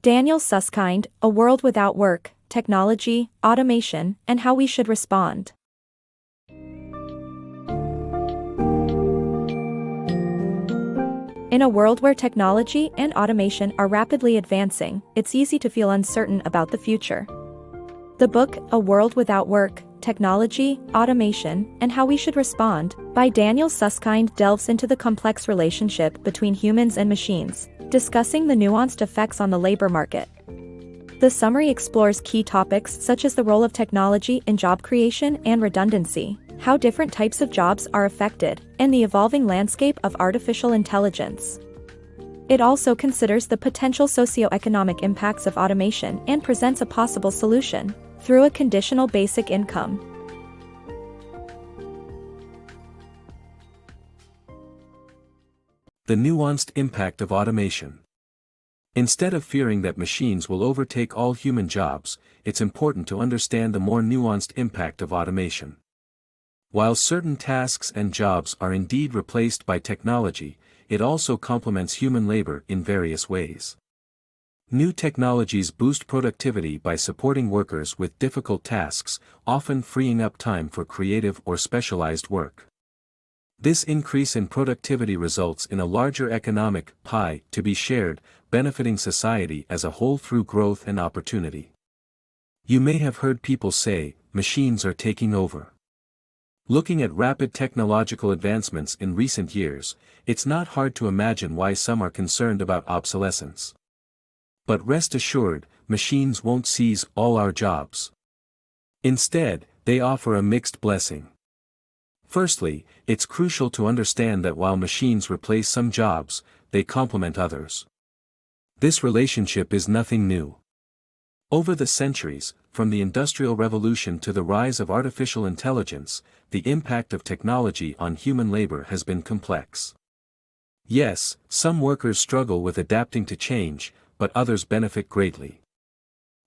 Daniel Susskind, A World Without Work, Technology, Automation, and How We Should Respond. In a world where technology and automation are rapidly advancing, it's easy to feel uncertain about the future. The book, A World Without Work, Technology, Automation, and How We Should Respond, by Daniel Susskind delves into the complex relationship between humans and machines, discussing the nuanced effects on the labor market. The summary explores key topics such as the role of technology in job creation and redundancy, how different types of jobs are affected, and the evolving landscape of artificial intelligence. It also considers the potential socioeconomic impacts of automation and presents a possible solution through a conditional basic income. The nuanced impact of automation. Instead of fearing that machines will overtake all human jobs, it's important to understand the more nuanced impact of automation. While certain tasks and jobs are indeed replaced by technology, it also complements human labor in various ways. New technologies boost productivity by supporting workers with difficult tasks, often freeing up time for creative or specialized work. This increase in productivity results in a larger economic pie to be shared, benefiting society as a whole through growth and opportunity. You may have heard people say, machines are taking over. Looking at rapid technological advancements in recent years, it's not hard to imagine why some are concerned about obsolescence. But rest assured, machines won't seize all our jobs. Instead, they offer a mixed blessing. Firstly, it's crucial to understand that while machines replace some jobs, they complement others. This relationship is nothing new. Over the centuries, from the Industrial Revolution to the rise of artificial intelligence, the impact of technology on human labor has been complex. Yes, some workers struggle with adapting to change, but others benefit greatly.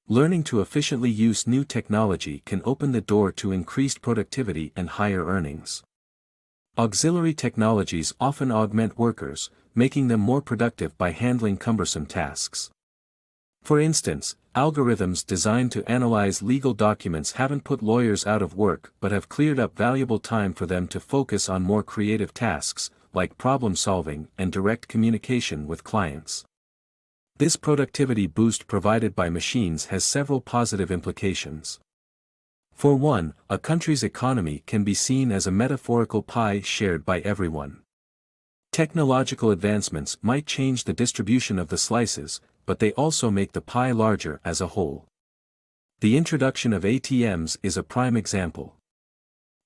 Learning to efficiently use new technology can open the door to increased productivity and higher earnings. Auxiliary technologies often augment workers, making them more productive by handling cumbersome tasks. For instance, algorithms designed to analyze legal documents haven't put lawyers out of work but have cleared up valuable time for them to focus on more creative tasks, like problem solving and direct communication with clients. This productivity boost provided by machines has several positive implications. For one, a country's economy can be seen as a metaphorical pie shared by everyone. Technological advancements might change the distribution of the slices, but they also make the pie larger as a whole. The introduction of ATMs is a prime example.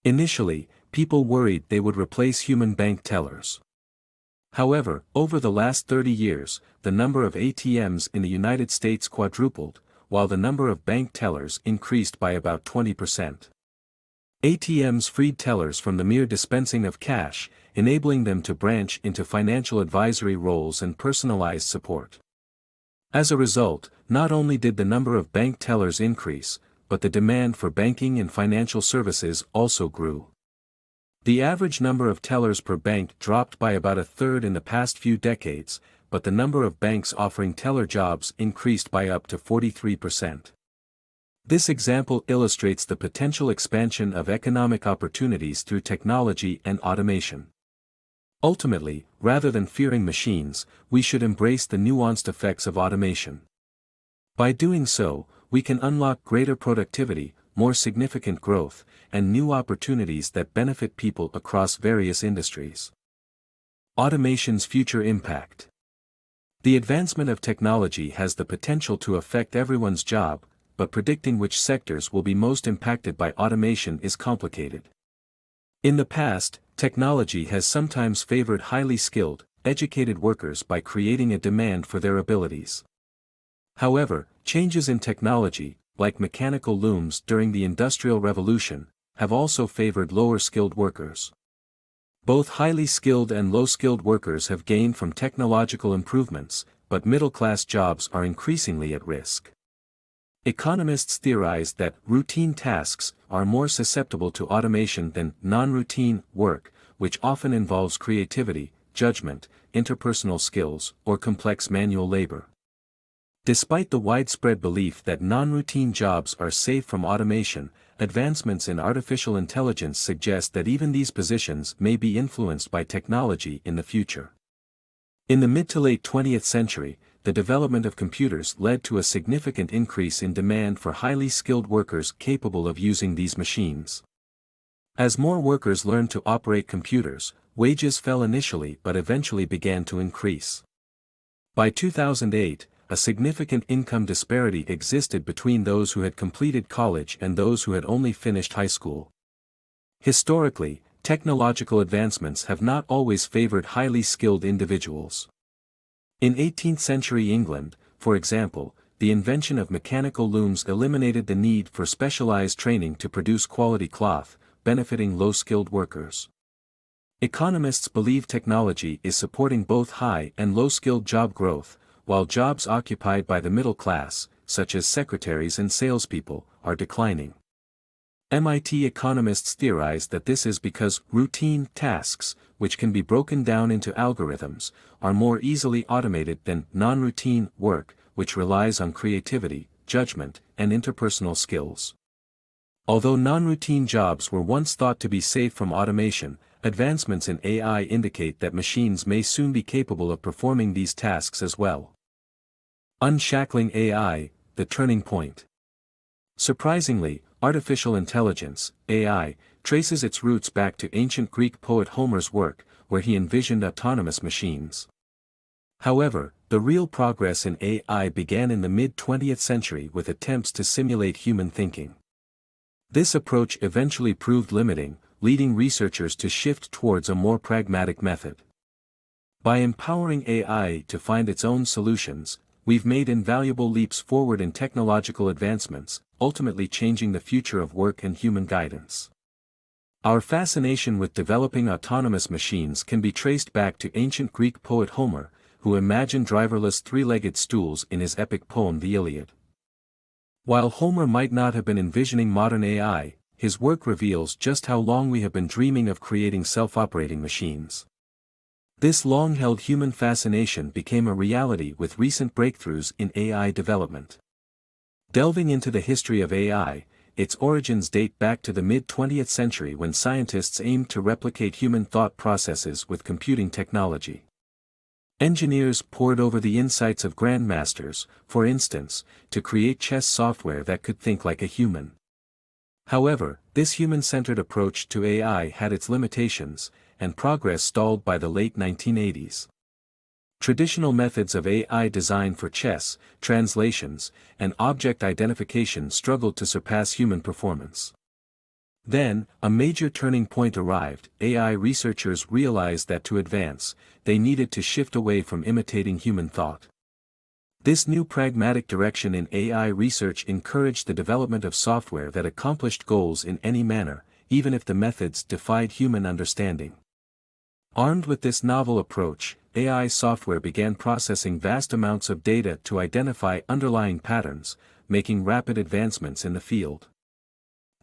Initially, people worried they would replace human bank tellers. However, over the last 30 years, the number of ATMs in the United States quadrupled, while the number of bank tellers increased by about 20%. ATMs freed tellers from the mere dispensing of cash, enabling them to branch into financial advisory roles and personalized support. As a result, not only did the number of bank tellers increase, but the demand for banking and financial services also grew. The average number of tellers per bank dropped by about a third in the past few decades, but the number of banks offering teller jobs increased by up to 43%. This example illustrates the potential expansion of economic opportunities through technology and automation. Ultimately, rather than fearing machines, we should embrace the nuanced effects of automation. By doing so, we can unlock greater productivity, more significant growth, and new opportunities that benefit people across various industries. Automation's future impact. The advancement of technology has the potential to affect everyone's job, but predicting which sectors will be most impacted by automation is complicated. In the past, technology has sometimes favored highly skilled, educated workers by creating a demand for their abilities. However, changes in technology, like mechanical looms during the Industrial Revolution, have also favored lower-skilled workers. Both highly skilled and low-skilled workers have gained from technological improvements, but middle-class jobs are increasingly at risk. Economists theorize that routine tasks are more susceptible to automation than non-routine work, which often involves creativity, judgment, interpersonal skills, or complex manual labor. Despite the widespread belief that non-routine jobs are safe from automation, advancements in artificial intelligence suggest that even these positions may be influenced by technology in the future. In the mid to late 20th century, the development of computers led to a significant increase in demand for highly skilled workers capable of using these machines. As more workers learned to operate computers, wages fell initially but eventually began to increase. By 2008, a significant income disparity existed between those who had completed college and those who had only finished high school. Historically, technological advancements have not always favored highly skilled individuals. In 18th century England, for example, the invention of mechanical looms eliminated the need for specialized training to produce quality cloth, benefiting low-skilled workers. Economists believe technology is supporting both high and low-skilled job growth, while jobs occupied by the middle class, such as secretaries and salespeople, are declining. MIT economists theorize that this is because routine tasks, which can be broken down into algorithms, are more easily automated than non-routine work, which relies on creativity, judgment, and interpersonal skills. Although non-routine jobs were once thought to be safe from automation, advancements in AI indicate that machines may soon be capable of performing these tasks as well. Unshackling AI, the turning point. Surprisingly, artificial intelligence, AI, traces its roots back to ancient Greek poet Homer's work, where he envisioned autonomous machines. However, the real progress in AI began in the mid-20th century with attempts to simulate human thinking. This approach eventually proved limiting, leading researchers to shift towards a more pragmatic method. By empowering AI to find its own solutions, we've made invaluable leaps forward in technological advancements, ultimately changing the future of work and human guidance. Our fascination with developing autonomous machines can be traced back to ancient Greek poet Homer, who imagined driverless three-legged stools in his epic poem The Iliad. While Homer might not have been envisioning modern AI, his work reveals just how long we have been dreaming of creating self-operating machines. This long-held human fascination became a reality with recent breakthroughs in AI development. Delving into the history of AI, its origins date back to the mid-20th century when scientists aimed to replicate human thought processes with computing technology. Engineers pored over the insights of grandmasters, for instance, to create chess software that could think like a human. However, this human-centered approach to AI had its limitations, and progress stalled by the late 1980s. Traditional methods of AI design for chess, translations, and object identification struggled to surpass human performance. Then, a major turning point arrived. AI researchers realized that to advance, they needed to shift away from imitating human thought. This new pragmatic direction in AI research encouraged the development of software that accomplished goals in any manner, even if the methods defied human understanding. Armed with this novel approach, AI software began processing vast amounts of data to identify underlying patterns, making rapid advancements in the field.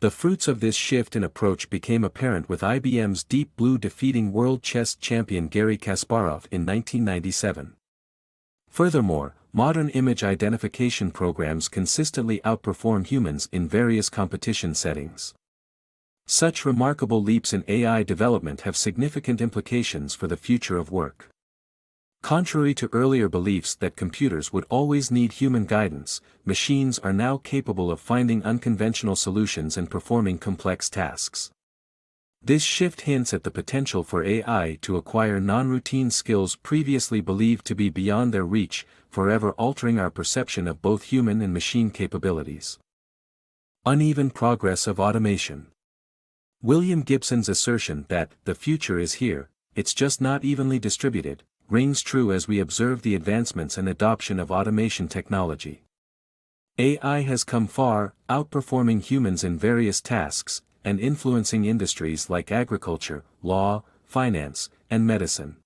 The fruits of this shift in approach became apparent with IBM's Deep Blue defeating world chess champion Garry Kasparov in 1997. Furthermore, modern image identification programs consistently outperform humans in various competition settings. Such remarkable leaps in AI development have significant implications for the future of work. Contrary to earlier beliefs that computers would always need human guidance, machines are now capable of finding unconventional solutions and performing complex tasks. This shift hints at the potential for AI to acquire non-routine skills previously believed to be beyond their reach, forever altering our perception of both human and machine capabilities. Uneven progress of automation. William Gibson's assertion that the future is here, it's just not evenly distributed, rings true as we observe the advancements and adoption of automation technology. AI has come far, outperforming humans in various tasks, and influencing industries like agriculture, law, finance, and medicine.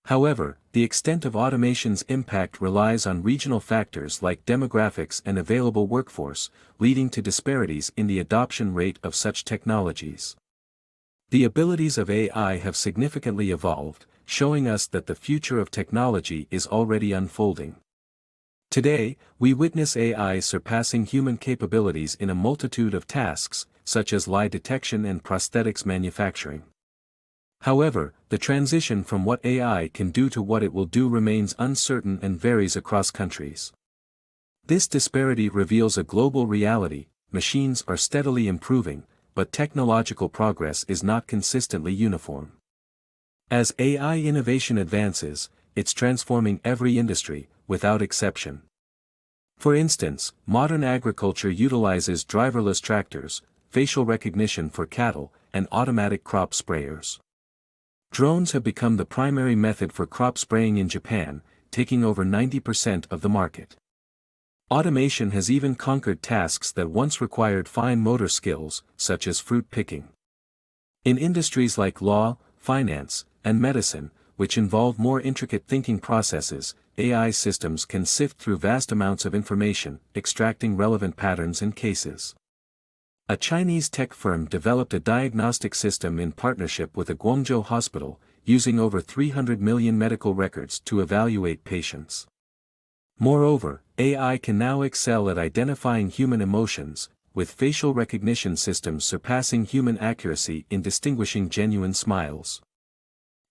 However, the extent of automation's impact relies on regional factors like demographics and available workforce, leading to disparities in the adoption rate of such technologies. The abilities of AI have significantly evolved, showing us that the future of technology is already unfolding. Today, we witness AI surpassing human capabilities in a multitude of tasks, such as lie detection and prosthetics manufacturing. However, the transition from what AI can do to what it will do remains uncertain and varies across countries. This disparity reveals a global reality: machines are steadily improving, but technological progress is not consistently uniform. As AI innovation advances, it's transforming every industry, without exception. For instance, modern agriculture utilizes driverless tractors, facial recognition for cattle, and automatic crop sprayers. Drones have become the primary method for crop spraying in Japan, taking over 90% of the market. Automation has even conquered tasks that once required fine motor skills, such as fruit picking. In industries like law, finance, and medicine, which involve more intricate thinking processes, AI systems can sift through vast amounts of information, extracting relevant patterns and cases. A Chinese tech firm developed a diagnostic system in partnership with a Guangzhou hospital, using over 300 million medical records to evaluate patients. Moreover, AI can now excel at identifying human emotions, with facial recognition systems surpassing human accuracy in distinguishing genuine smiles.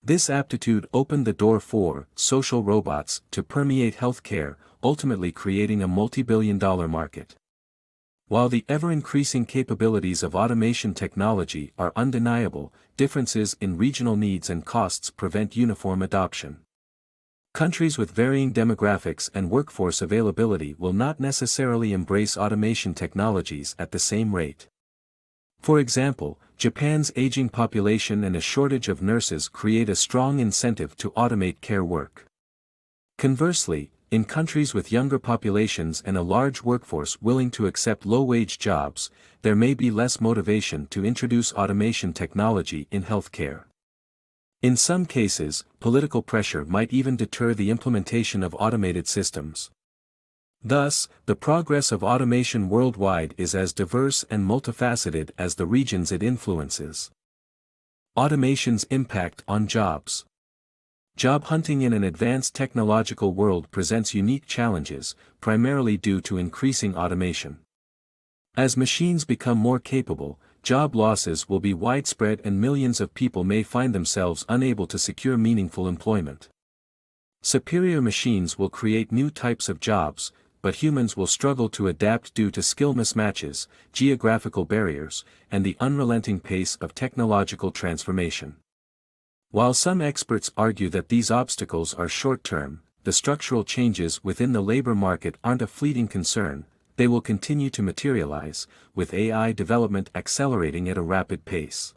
This aptitude opened the door for social robots to permeate healthcare, ultimately creating a multi-billion-dollar market. While the ever-increasing capabilities of automation technology are undeniable, differences in regional needs and costs prevent uniform adoption. Countries with varying demographics and workforce availability will not necessarily embrace automation technologies at the same rate. For example, Japan's aging population and a shortage of nurses create a strong incentive to automate care work. Conversely, in countries with younger populations and a large workforce willing to accept low-wage jobs, there may be less motivation to introduce automation technology in healthcare. In some cases, political pressure might even deter the implementation of automated systems. Thus, the progress of automation worldwide is as diverse and multifaceted as the regions it influences. Automation's impact on jobs. Job hunting in an advanced technological world presents unique challenges, primarily due to increasing automation. As machines become more capable, job losses will be widespread and millions of people may find themselves unable to secure meaningful employment. Superior machines will create new types of jobs, but humans will struggle to adapt due to skill mismatches, geographical barriers, and the unrelenting pace of technological transformation. While some experts argue that these obstacles are short-term, the structural changes within the labor market aren't a fleeting concern. They will continue to materialize, with AI development accelerating at a rapid pace.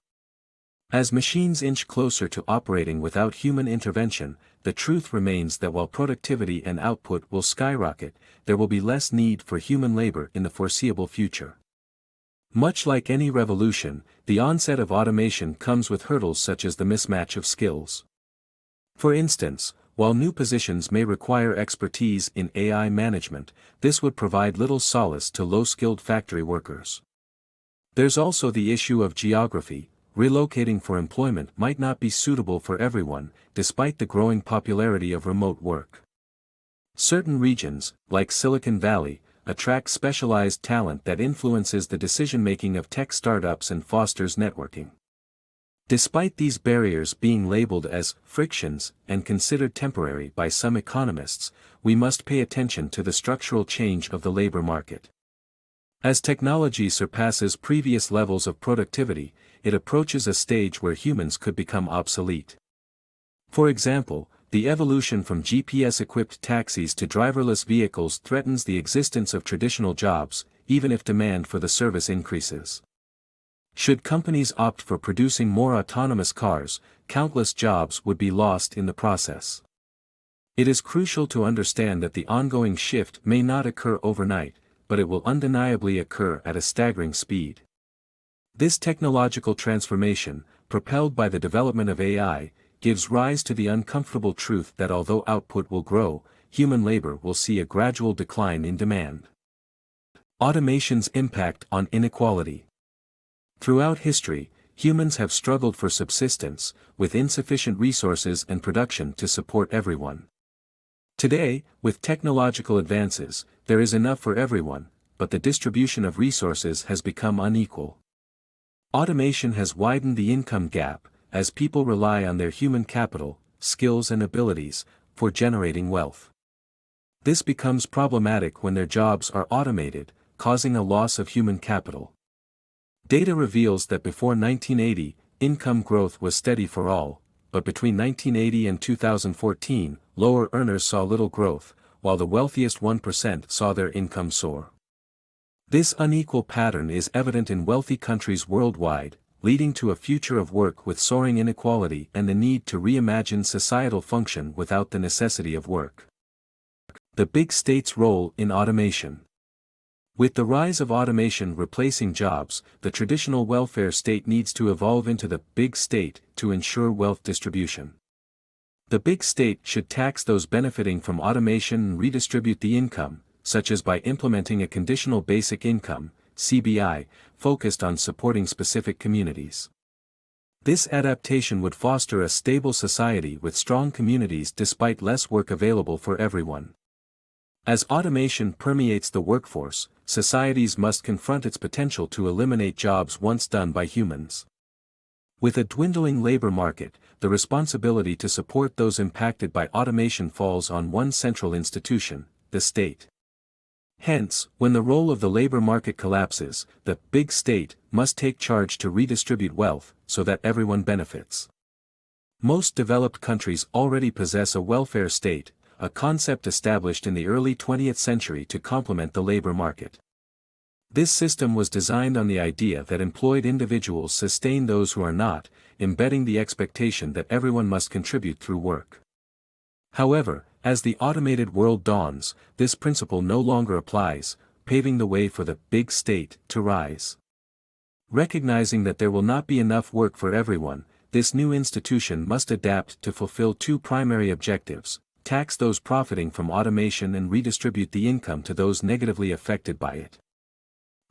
As machines inch closer to operating without human intervention, the truth remains that while productivity and output will skyrocket, there will be less need for human labor in the foreseeable future. Much like any revolution, the onset of automation comes with hurdles such as the mismatch of skills. For instance, while new positions may require expertise in AI management, this would provide little solace to low-skilled factory workers. There's also the issue of geography. Relocating for employment might not be suitable for everyone, despite the growing popularity of remote work. Certain regions, like Silicon Valley, attract specialized talent that influences the decision-making of tech startups and fosters networking. Despite these barriers being labeled as frictions and considered temporary by some economists, we must pay attention to the structural change of the labor market. As technology surpasses previous levels of productivity, it approaches a stage where humans could become obsolete. For example, the evolution from GPS-equipped taxis to driverless vehicles threatens the existence of traditional jobs, even if demand for the service increases. Should companies opt for producing more autonomous cars, countless jobs would be lost in the process. It is crucial to understand that the ongoing shift may not occur overnight, but it will undeniably occur at a staggering speed. This technological transformation, propelled by the development of AI, gives rise to the uncomfortable truth that although output will grow, human labor will see a gradual decline in demand. Automation's impact on inequality. Throughout history, humans have struggled for subsistence, with insufficient resources and production to support everyone. Today, with technological advances, there is enough for everyone, but the distribution of resources has become unequal. Automation has widened the income gap, as people rely on their human capital, skills and abilities, for generating wealth. This becomes problematic when their jobs are automated, causing a loss of human capital. Data reveals that before 1980, income growth was steady for all, but between 1980 and 2014, lower earners saw little growth, while the wealthiest 1% saw their income soar. This unequal pattern is evident in wealthy countries worldwide, leading to a future of work with soaring inequality and the need to reimagine societal function without the necessity of work. The big state's role in automation. With the rise of automation replacing jobs, the traditional welfare state needs to evolve into the big state to ensure wealth distribution. The big state should tax those benefiting from automation and redistribute the income, such as by implementing a conditional basic income, CBI, focused on supporting specific communities. This adaptation would foster a stable society with strong communities despite less work available for everyone. As automation permeates the workforce, societies must confront its potential to eliminate jobs once done by humans. With a dwindling labor market, the responsibility to support those impacted by automation falls on one central institution, the state. Hence, when the role of the labor market collapses, the big state must take charge to redistribute wealth so that everyone benefits. Most developed countries already possess a welfare state, a concept established in the early 20th century to complement the labor market. This system was designed on the idea that employed individuals sustain those who are not, embedding the expectation that everyone must contribute through work. However, as the automated world dawns, this principle no longer applies, paving the way for the big state to rise. Recognizing that there will not be enough work for everyone, this new institution must adapt to fulfill two primary objectives: tax those profiting from automation and redistribute the income to those negatively affected by it.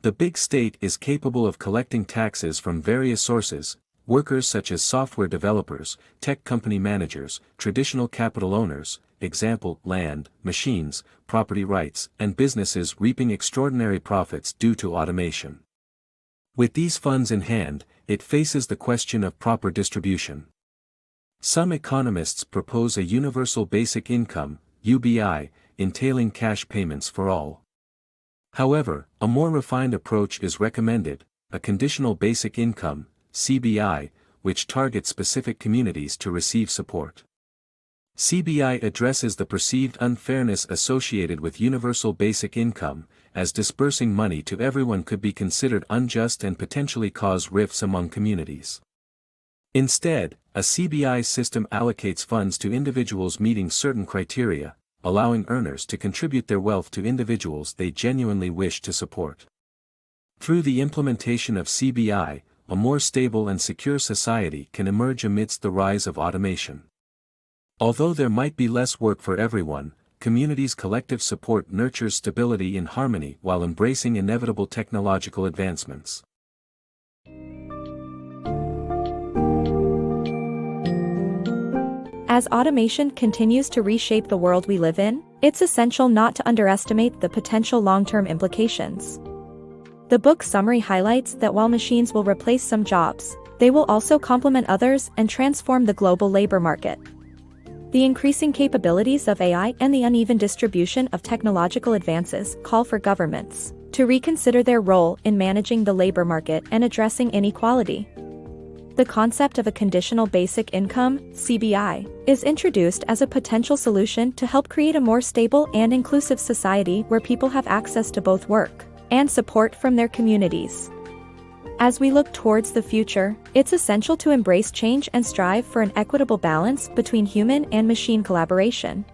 The big state is capable of collecting taxes from various sources: workers such as software developers, tech company managers, traditional capital owners, example, land, machines, property rights, and businesses reaping extraordinary profits due to automation. With these funds in hand, it faces the question of proper distribution. Some economists propose a universal basic income, UBI, entailing cash payments for all. However, a more refined approach is recommended, a conditional basic income, CBI, which targets specific communities to receive support. CBI addresses the perceived unfairness associated with universal basic income, as dispersing money to everyone could be considered unjust and potentially cause rifts among communities. Instead, a CBI system allocates funds to individuals meeting certain criteria, allowing earners to contribute their wealth to individuals they genuinely wish to support. Through the implementation of CBI, a more stable and secure society can emerge amidst the rise of automation. Although there might be less work for everyone, communities' collective support nurtures stability and harmony while embracing inevitable technological advancements. As automation continues to reshape the world we live in, it's essential not to underestimate the potential long-term implications. The book summary highlights that while machines will replace some jobs, they will also complement others and transform the global labor market. The increasing capabilities of AI and the uneven distribution of technological advances call for governments to reconsider their role in managing the labor market and addressing inequality. The concept of a conditional basic income, CBI, is introduced as a potential solution to help create a more stable and inclusive society where people have access to both work and support from their communities. As we look towards the future, it's essential to embrace change and strive for an equitable balance between human and machine collaboration.